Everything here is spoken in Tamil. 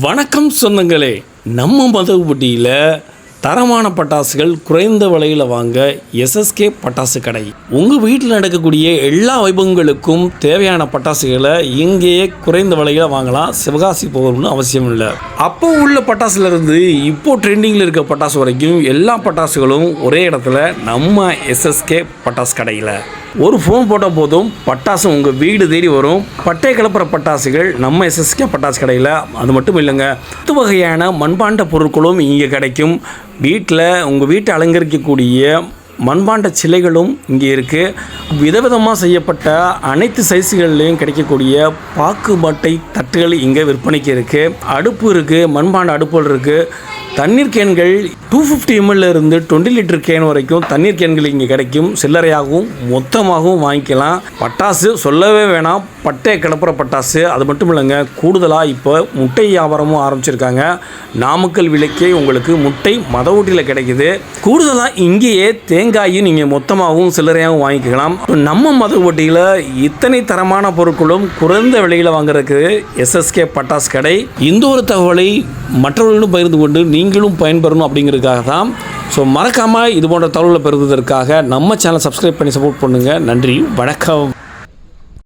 வணக்கம் சொந்தங்களே, நம்ம மதகுபட்டியில் தரமான பட்டாசுகள் குறைந்த விலையில் வாங்க எஸ்எஸ்கே பட்டாசு கடை. உங்கள் வீட்டில் நடக்கக்கூடிய எல்லா வைபவங்களுக்கும் தேவையான பட்டாசுகளை இங்கேயே குறைந்த விலையில் வாங்கலாம். சிவகாசி போகணும்னு அவசியம் இல்லை. அப்போ உள்ள பட்டாசுலேருந்து இப்போது ட்ரெண்டிங்கில் இருக்க பட்டாசு வரைக்கும் எல்லா பட்டாசுகளும் ஒரே இடத்துல நம்ம எஸ்எஸ்கே பட்டாசு கடையில். ஒரு ஃபோன் போட்டால் போதும், பட்டாசு உங்கள் வீடு தேடி வரும். பட்டை கலப்புற பட்டாசுகள் நம்ம எஸ்எஸ்கே பட்டாசு கடையில். அது மட்டும் இல்லைங்க, 10 வகையான மண்பாண்ட பொருட்களும் இங்கே கிடைக்கும். வீட்டில் உங்கள் வீட்டை அலங்கரிக்கக்கூடிய மண்பாண்ட சிலைகளும் இங்கே இருக்குது. விதவிதமாக செய்யப்பட்ட அனைத்து சைஸுகள்லேயும் கிடைக்கக்கூடிய பாக்கு மட்டை தட்டுகள் இங்கே விற்பனைக்கு இருக்குது. அடுப்பு இருக்குது, மண்பாண்ட அடுப்புகள் இருக்குது. தண்ணீர் கேன்கள் 250 ml இருந்து 20 லிட்டர் கேன் வரைக்கும் தண்ணீர் கேன்கள் இங்கே கிடைக்கும். சில்லறையாகவும் மொத்தமாகவும் வாங்கிக்கலாம். பட்டாசு சொல்லவே வேணாம், பட்டை கிளப்புற பட்டாசு. அது மட்டும் இல்லைங்க, கூடுதலாக இப்போ முட்டை வியாபாரமும் ஆரம்பிச்சிருக்காங்க. நாமக்கல் விலைக்கே உங்களுக்கு முட்டை மதகுபட்டியில் கிடைக்குது. கூடுதலாக இங்கேயே தேங்காயும் நீங்கள் மொத்தமாகவும் சில்லறையாகவும் வாங்கிக்கலாம். நம்ம மதகுபட்டியில் இத்தனை தரமான பொருட்களும் குறைந்த விலையில் வாங்குறதுக்கு எஸ்எஸ்கே பட்டாசு கடை. இந்த ஒரு தகவலை மற்றவர்களும் பகிர்ந்து கொண்டு நீங்களும் பயன்பெறணும் அப்படிங்கிறதுக்காக தான். ஸோ மறக்காமல் இது போன்ற தகவல்களை பெறுவதற்காக நம்ம சேனலை சப்ஸ்கிரைப் பண்ணி சப்போர்ட் பண்ணுங்கள். நன்றி, வணக்கம்.